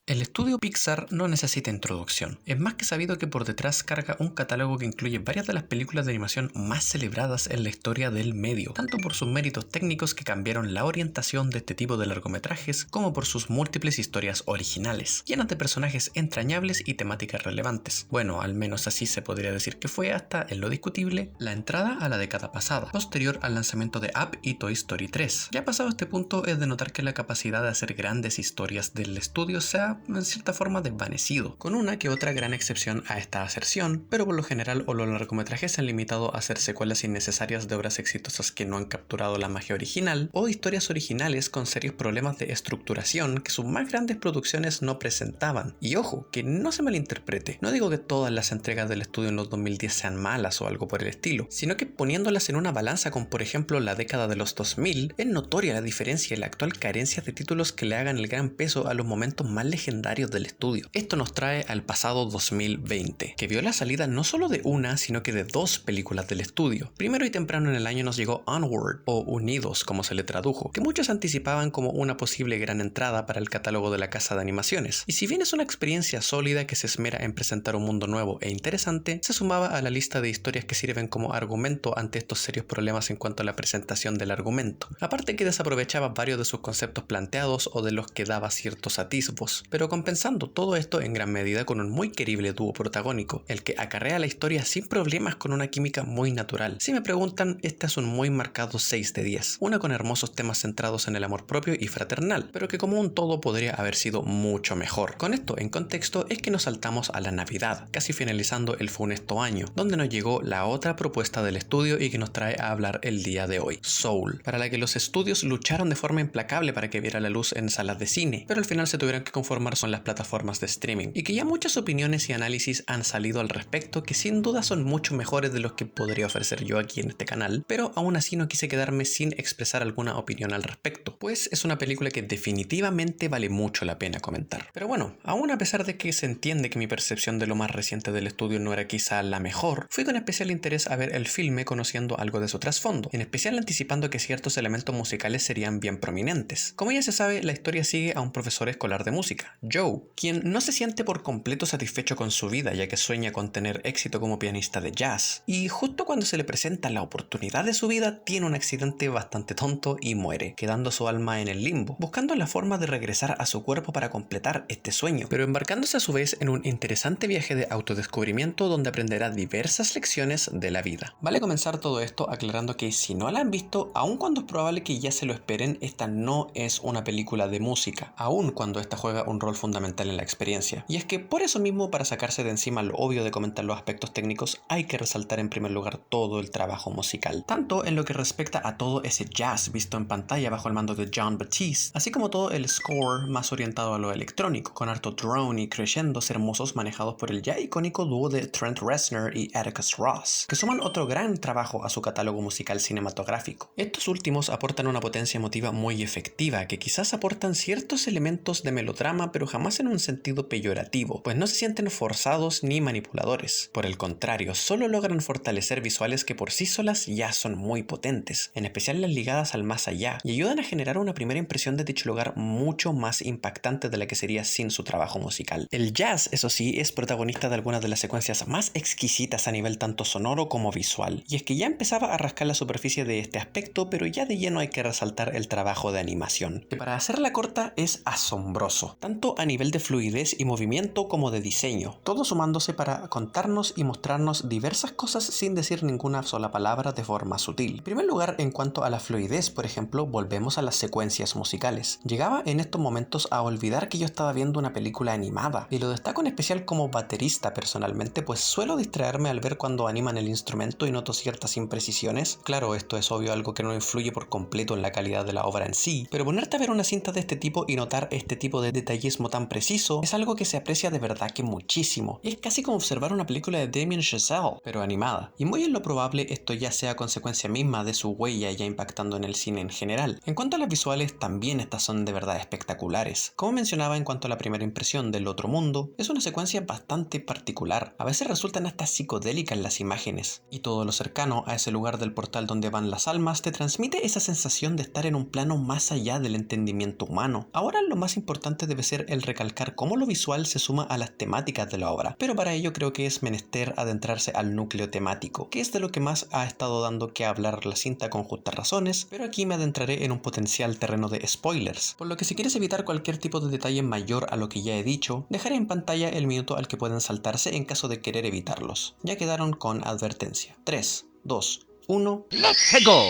El estudio Pixar no necesita introducción. Es más que sabido que por detrás carga un catálogo que incluye varias de las películas de animación más celebradas en la historia del medio, tanto por sus méritos técnicos que cambiaron la orientación de este tipo de largometrajes, como por sus múltiples historias originales, llenas de personajes entrañables y temáticas relevantes. Bueno, al menos así se podría decir que fue hasta, en lo discutible, la entrada a la década pasada, posterior al lanzamiento de Up y Toy Story 3. Ya pasado este punto es de notar que la capacidad de hacer grandes historias del estudio se ha en cierta forma desvanecido, con una que otra gran excepción a esta aserción, pero por lo general los largometrajes se han limitado a hacer secuelas innecesarias de obras exitosas que no han capturado la magia original, o historias originales con serios problemas de estructuración que sus más grandes producciones no presentaban. Y ojo, que no se malinterprete, no digo que todas las entregas del estudio en los 2010 sean malas o algo por el estilo, sino que poniéndolas en una balanza con por ejemplo la década de los 2000, es notoria la diferencia y la actual carencia de títulos que le hagan el gran peso a los momentos más legendarios del estudio. Esto nos trae al pasado 2020, que vio la salida no solo de una, sino que de dos películas del estudio. Primero y temprano en el año nos llegó Onward, o Unidos como se le tradujo, que muchos anticipaban como una posible gran entrada para el catálogo de la casa de animaciones. Y si bien es una experiencia sólida que se esmera en presentar un mundo nuevo e interesante, se sumaba a la lista de historias que sirven como argumento ante estos serios problemas en cuanto a la presentación del argumento. Aparte que desaprovechaba varios de sus conceptos planteados o de los que daba ciertos atisbos, pero compensando todo esto en gran medida con un muy querible dúo protagónico, el que acarrea la historia sin problemas con una química muy natural. Si me preguntan, este es un muy marcado 6 de 10, una con hermosos temas centrados en el amor propio y fraternal, pero que como un todo podría haber sido mucho mejor. Con esto en contexto es que nos saltamos a la Navidad, casi finalizando el funesto año, donde nos llegó la otra propuesta del estudio y que nos trae a hablar el día de hoy, Soul, para la que los estudios lucharon de forma implacable para que viera la luz en salas de cine, pero al final se tuvieron que conformar con las plataformas de streaming, y que ya muchas opiniones y análisis han salido al respecto que sin duda son mucho mejores de los que podría ofrecer yo aquí en este canal, pero aún así no quise quedarme sin expresar alguna opinión al respecto, pues es una película que definitivamente vale mucho la pena comentar. Pero bueno, aún a pesar de que se entiende que mi percepción de lo más reciente del estudio no era quizá la mejor, fui con especial interés a ver el filme conociendo algo de su trasfondo, en especial anticipando que ciertos elementos musicales serían bien prominentes. Como ya se sabe, la historia sigue a un profesor escolar de música, Joe, quien no se siente por completo satisfecho con su vida ya que sueña con tener éxito como pianista de jazz, y justo cuando se le presenta la oportunidad de su vida tiene un accidente bastante tonto y muere, quedando su alma en el limbo, buscando la forma de regresar a su cuerpo para completar este sueño, pero embarcándose a su vez en un interesante viaje de autodescubrimiento donde aprenderá diversas lecciones de la vida. Vale comenzar todo esto aclarando que si no la han visto, aun cuando es probable que ya se lo esperen, esta no es una película de música, aun cuando esta juega un rol fundamental en la experiencia. Y es que por eso mismo, para sacarse de encima lo obvio de comentar los aspectos técnicos, hay que resaltar en primer lugar todo el trabajo musical, tanto en lo que respecta a todo ese jazz visto en pantalla bajo el mando de Jon Batiste, así como todo el score más orientado a lo electrónico, con harto drone y crescendos hermosos manejados por el ya icónico dúo de Trent Reznor y Atticus Ross, que suman otro gran trabajo a su catálogo musical cinematográfico. Estos últimos aportan una potencia emotiva muy efectiva, que quizás aportan ciertos elementos de melodrama, pero jamás en un sentido peyorativo, pues no se sienten forzados ni manipuladores. Por el contrario, solo logran fortalecer visuales que por sí solas ya son muy potentes, en especial las ligadas al más allá, y ayudan a generar una primera impresión de dicho lugar mucho más impactante de la que sería sin su trabajo musical. El jazz, eso sí, es protagonista de algunas de las secuencias más exquisitas a nivel tanto sonoro como visual, y es que ya empezaba a rascar la superficie de este aspecto, pero ya de lleno hay que resaltar el trabajo de animación, que para hacerla corta es asombroso, tanto a nivel de fluidez y movimiento como de diseño, todo sumándose para contarnos y mostrarnos diversas cosas sin decir ninguna sola palabra de forma sutil. En primer lugar, en cuanto a la fluidez, por ejemplo, volvemos a las secuencias musicales. Llegaba en estos momentos a olvidar que yo estaba viendo una película animada, y lo destaco en especial como baterista personalmente, pues suelo distraerme al ver cuando animan el instrumento y noto ciertas imprecisiones. Claro, esto es obvio algo que no influye por completo en la calidad de la obra en sí, pero ponerte a ver una cinta de este tipo y notar este tipo de detallismo tan preciso es algo que se aprecia de verdad que muchísimo. Es casi como observar una película de Damien Chazelle, pero animada, y muy en lo probable esto ya sea consecuencia misma de su huella ya impactando en el cine en general. En cuanto a las visuales, también estas son de verdad espectaculares. Como mencionaba en cuanto a la primera impresión del otro mundo, es una secuencia bastante particular, a veces resultan hasta psicodélicas las imágenes, y todo lo cercano a ese lugar del portal donde van las almas te transmite esa sensación de estar en un plano más allá del entendimiento humano. Ahora lo más importante debe ser ser el recalcar cómo lo visual se suma a las temáticas de la obra, pero para ello creo que es menester adentrarse al núcleo temático, que es de lo que más ha estado dando que hablar la cinta con justas razones, pero aquí me adentraré en un potencial terreno de spoilers, por lo que si quieres evitar cualquier tipo de detalle mayor a lo que ya he dicho, dejaré en pantalla el minuto al que pueden saltarse en caso de querer evitarlos. Ya quedaron con advertencia. 3, 2, 1... ¡Let's go!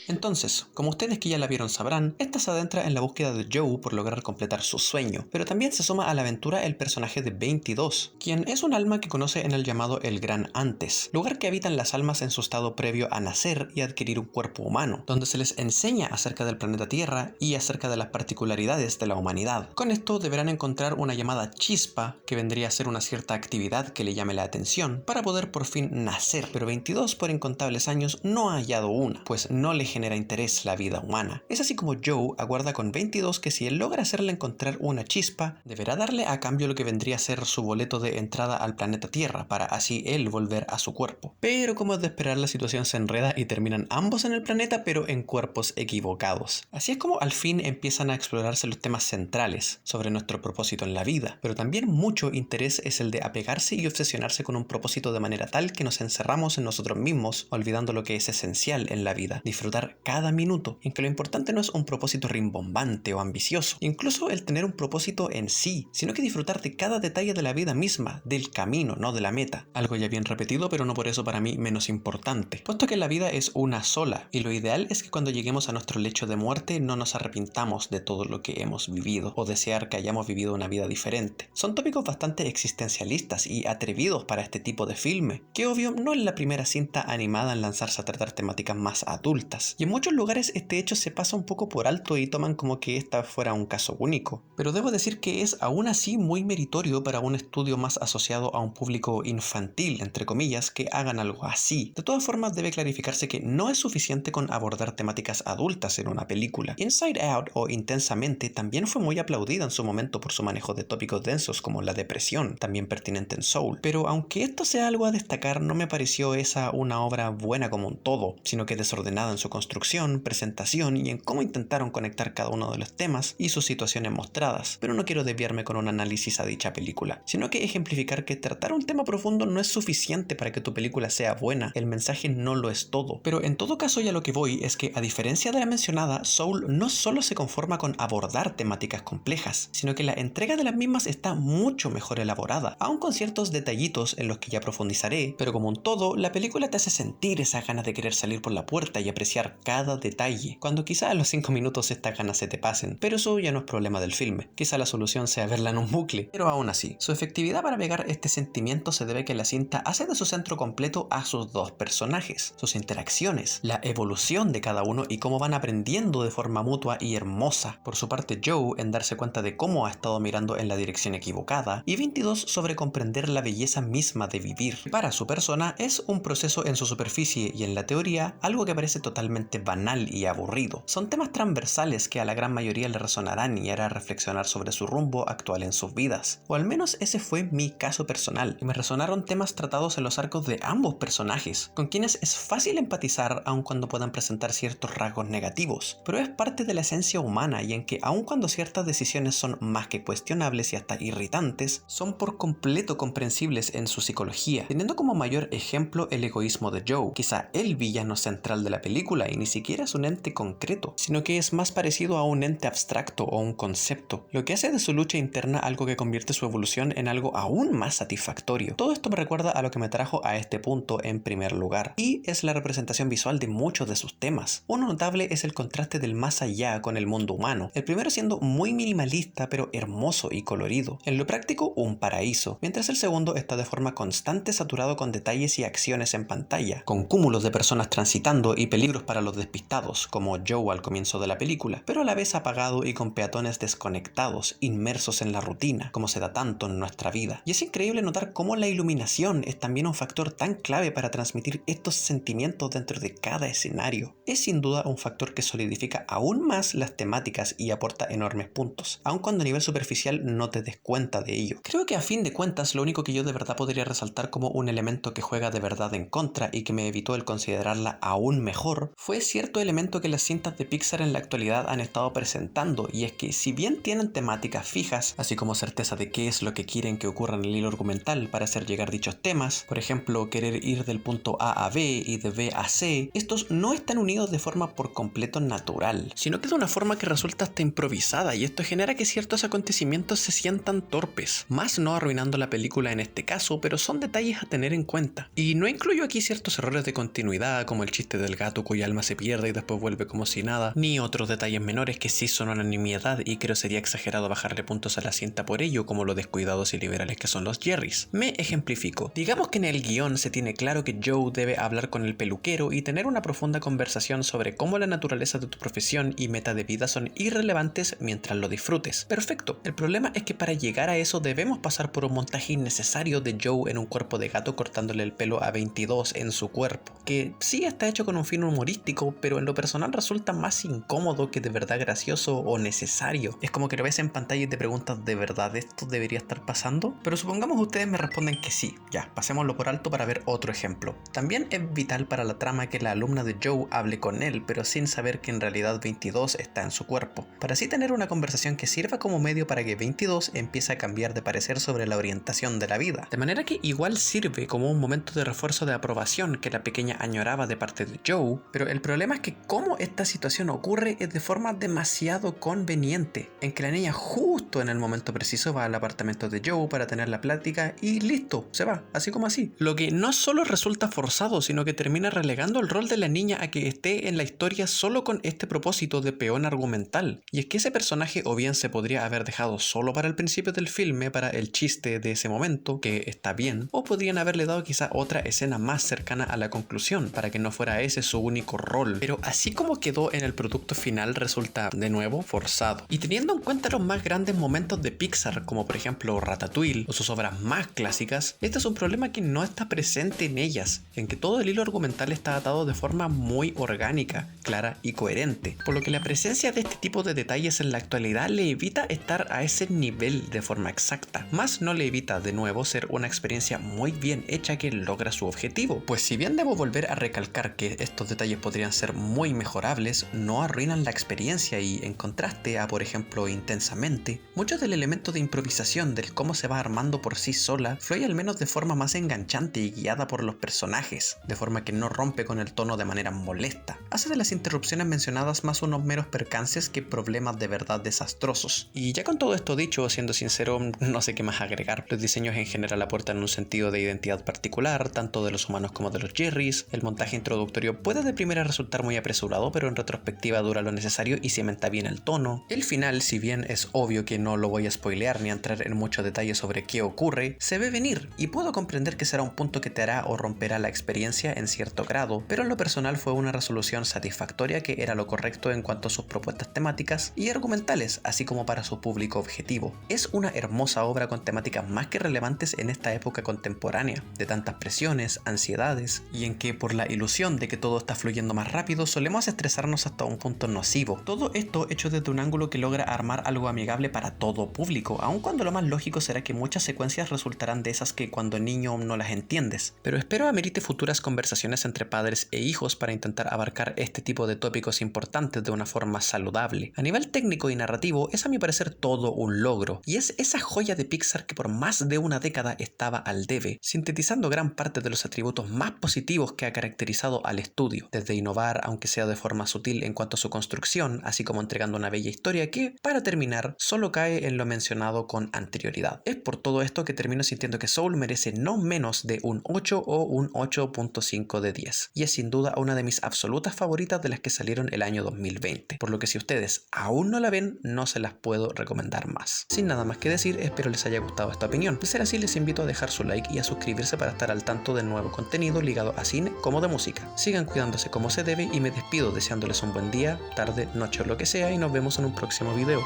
Entonces, como ustedes que ya la vieron sabrán, esta se adentra en la búsqueda de Joe por lograr completar su sueño, pero también se suma a la aventura el personaje de 22, quien es un alma que conoce en el llamado El Gran Antes, lugar que habitan las almas en su estado previo a nacer y adquirir un cuerpo humano, donde se les enseña acerca del planeta Tierra y acerca de las particularidades de la humanidad. Con esto deberán encontrar una llamada chispa, que vendría a ser una cierta actividad que le llame la atención, para poder por fin nacer, pero 22 por incontables años no ha hallado una, pues no le genera interés la vida humana. Es así como Joe aguarda con 22 que si él logra hacerle encontrar una chispa, deberá darle a cambio lo que vendría a ser su boleto de entrada al planeta Tierra, para así él volver a su cuerpo. Pero como es de esperar, la situación se enreda y terminan ambos en el planeta, pero en cuerpos equivocados. Así es como al fin empiezan a explorarse los temas centrales sobre nuestro propósito en la vida, pero también mucho interés es el de apegarse y obsesionarse con un propósito de manera tal que nos encerramos en nosotros mismos, olvidando lo que es esencial en la vida, disfrutar cada minuto, en que lo importante no es un propósito rimbombante o ambicioso, incluso el tener un propósito en sí, sino que disfrutar de cada detalle de la vida misma, del camino, no de la meta. Algo ya bien repetido, pero no por eso para mí menos importante, puesto que la vida es una sola, y lo ideal es que cuando lleguemos a nuestro lecho de muerte no nos arrepintamos de todo lo que hemos vivido, o desear que hayamos vivido una vida diferente. Son tópicos bastante existencialistas y atrevidos para este tipo de filme, que obvio no es la primera cinta animada en lanzarse a tratar temáticas más adultas, y en muchos lugares este hecho se pasa un poco por alto y toman como que esta fuera un caso único, pero debo decir que es aún así muy meritorio para un estudio más asociado a un público infantil, entre comillas, que hagan algo así. De todas formas, debe clarificarse que no es suficiente con abordar temáticas adultas en una película. Inside Out o Intensamente también fue muy aplaudida en su momento por su manejo de tópicos densos como la depresión, también pertinente en Soul, pero aunque esto sea algo a destacar, no me pareció esa una obra buena como un todo, sino que desordenada en su construcción, presentación y en cómo intentaron conectar cada uno de los temas y sus situaciones mostradas, pero no quiero desviarme con un análisis a dicha película, sino que ejemplificar que tratar un tema profundo no es suficiente para que tu película sea buena, el mensaje no lo es todo. Pero en todo caso, ya lo que voy es que, a diferencia de la mencionada, Soul no solo se conforma con abordar temáticas complejas, sino que la entrega de las mismas está mucho mejor elaborada, aun con ciertos detallitos en los que ya profundizaré, pero como un todo, la película te hace sentir esas ganas de querer salir por la puerta y apreciar cada detalle, cuando quizá a los 5 minutos estas ganas se te pasen, pero eso ya no es problema del filme, quizá la solución sea verla en un bucle, pero aún así, su efectividad para pegar este sentimiento se debe a que la cinta hace de su centro completo a sus dos personajes, sus interacciones, la evolución de cada uno y cómo van aprendiendo de forma mutua y hermosa. Por su parte, Joe en darse cuenta de cómo ha estado mirando en la dirección equivocada, y 22 sobre comprender la belleza misma de vivir. Para su persona es un proceso en su superficie y en la teoría algo que parece totalmente banal y aburrido. Son temas transversales que a la gran mayoría le resonarán y hará reflexionar sobre su rumbo actual en sus vidas, o al menos ese fue mi caso personal, y me resonaron temas tratados en los arcos de ambos personajes, con quienes es fácil empatizar aun cuando puedan presentar ciertos rasgos negativos, pero es parte de la esencia humana y en que aun cuando ciertas decisiones son más que cuestionables y hasta irritantes, son por completo comprensibles en su psicología, teniendo como mayor ejemplo el egoísmo de Joe, quizá el villano central de la película y ni siquiera es un ente concreto, sino que es más parecido a un ente abstracto o un concepto, lo que hace de su lucha interna algo que convierte su evolución en algo aún más satisfactorio. Todo esto me recuerda a lo que me trajo a este punto en primer lugar, y es la representación visual de muchos de sus temas. Uno notable es el contraste del más allá con el mundo humano, el primero siendo muy minimalista pero hermoso y colorido, en lo práctico un paraíso, mientras el segundo está de forma constante saturado con detalles y acciones en pantalla, con cúmulos de personas transitando y peligros para los despistados, como Joe al comienzo de la película, pero a la vez apagado y con peatones desconectados, inmersos en la rutina, como se da tanto en nuestra vida. Y es increíble notar cómo la iluminación es también un factor tan clave para transmitir estos sentimientos dentro de cada escenario. Es sin duda un factor que solidifica aún más las temáticas y aporta enormes puntos, aun cuando a nivel superficial no te des cuenta de ello. Creo que a fin de cuentas lo único que yo de verdad podría resaltar como un elemento que juega de verdad en contra y que me evitó el considerarla aún mejor fue cierto elemento que las cintas de Pixar en la actualidad han estado presentando, y es que si bien tienen temáticas fijas, así como certeza de qué es lo que quieren que ocurra en el hilo argumental para hacer llegar dichos temas, por ejemplo, querer ir del punto A a B y de B a C, estos no están unidos de forma por completo natural, sino que de una forma que resulta hasta improvisada, y esto genera que ciertos acontecimientos se sientan torpes, más no arruinando la película en este caso, pero son detalles a tener en cuenta. Y no incluyo aquí ciertos errores de continuidad, como el chiste del gato cuya alma se pierde y después vuelve como si nada, ni otros detalles menores que sí son una nimiedad y creo sería exagerado bajarle puntos a la cinta por ello, como lo descuidados y liberales que son los Jerrys. Me ejemplifico. Digamos que en el guión se tiene claro que Joe debe hablar con el peluquero y tener una profunda conversación sobre cómo la naturaleza de tu profesión y meta de vida son irrelevantes mientras lo disfrutes. Perfecto. El problema es que para llegar a eso debemos pasar por un montaje innecesario de Joe en un cuerpo de gato cortándole el pelo a 22 en su cuerpo, que sí está hecho con un fin humorístico, pero en lo personal resulta más incómodo que de verdad gracioso o necesario. Es como que lo ves en pantalla y te preguntas, ¿de verdad esto debería estar pasando? Pero supongamos ustedes me responden que sí. Ya, pasémoslo por alto para ver otro ejemplo. También es vital para la trama que la alumna de Joe hable con él, pero sin saber que en realidad 22 está en su cuerpo, para así tener una conversación que sirva como medio para que 22 empiece a cambiar de parecer sobre la orientación de la vida. De manera que igual sirve como un momento de refuerzo de aprobación que la pequeña añoraba de parte de Joe, pero el problema es que cómo esta situación ocurre es de forma demasiado conveniente, en que la niña justo en el momento preciso va al apartamento de Joe para tener la plática y listo, se va, así como así. Lo que no solo resulta forzado, sino que termina relegando el rol de la niña a que esté en la historia solo con este propósito de peón argumental. Y es que ese personaje o bien se podría haber dejado solo para el principio del filme, para el chiste de ese momento, que está bien, o podrían haberle dado quizá otra escena más cercana a la conclusión, para que no fuera ese su único rol. Pero así como quedó en el producto final resulta, de nuevo, forzado. Y teniendo en cuenta los más grandes momentos de Pixar, como por ejemplo Ratatouille o sus obras más clásicas, este es un problema que no está presente en ellas, en que todo el hilo argumental está atado de forma muy orgánica, clara y coherente, por lo que la presencia de este tipo de detalles en la actualidad le evita estar a ese nivel de forma exacta, más no le evita de nuevo ser una experiencia muy bien hecha que logra su objetivo, pues si bien debo volver a recalcar que estos detalles podrían ser muy mejorables, no arruinan la experiencia y en contraste a por ejemplo Intensamente, mucho del elemento de improvisación del cómo se va armando por sí sola fluye al menos de forma más enganchante y guiada por los personajes, de forma que no rompe con el tono de manera molesta. Hace de las interrupciones mencionadas más unos meros percances que problemas de verdad desastrosos. Y ya con todo esto dicho, siendo sincero, no sé qué más agregar. Los diseños en general aportan un sentido de identidad particular, tanto de los humanos como de los Jerrys. El montaje introductorio puede de primera resultar muy apresurado, pero en retrospectiva dura lo necesario y cimenta bien el tono. El final, si bien es obvio que no lo voy a spoilear ni a entrar en mucho detalle sobre qué ocurre, se ve venir, y puedo comprender que será un punto que te hará o romperá la experiencia en cierto grado, pero en lo personal fue una resolución satisfactoria que era lo correcto en cuanto a sus propuestas temáticas y argumentales, así como para su público objetivo. Es una hermosa obra con temáticas más que relevantes en esta época contemporánea, de tantas presiones, ansiedades, y en que por la ilusión de que todo está fluyendo más rápido solemos estresarnos hasta un punto nocivo. Todo esto hecho desde un ángulo que logra armar algo amigable para todo público, aun cuando lo más lógico será que muchas secuencias resultarán de esas que cuando niño no las entiendes. Pero espero amerite futuras conversaciones entre padres e hijos para intentar abarcar este tipo de tópicos importantes de una forma saludable. A nivel técnico y narrativo es a mi parecer todo un logro, y es esa joya de Pixar que por más de una década estaba al debe, sintetizando gran parte de los atributos más positivos que ha caracterizado al estudio, desde innovar aunque sea de forma sutil en cuanto a su construcción, así como entregando una bella historia que, para terminar, solo cae en lo mencionado con anterioridad. Es por todo esto que termino sintiendo que Soul merece no menos de un 8 o un 8.5 de 10, y es sin duda una de mis absolutas favoritas de las que salieron el año 2020, por lo que si ustedes aún no la ven, no se las puedo recomendar más. Sin nada más que decir, espero les haya gustado esta opinión. De ser así, les invito a dejar su like y a suscribirse para estar al tanto de nuevo contenido ligado a cine como de música. Sigan cuidándose como se debe y me despido deseándoles un buen día, tarde, noche o lo que sea, y nos vemos en un próximo video.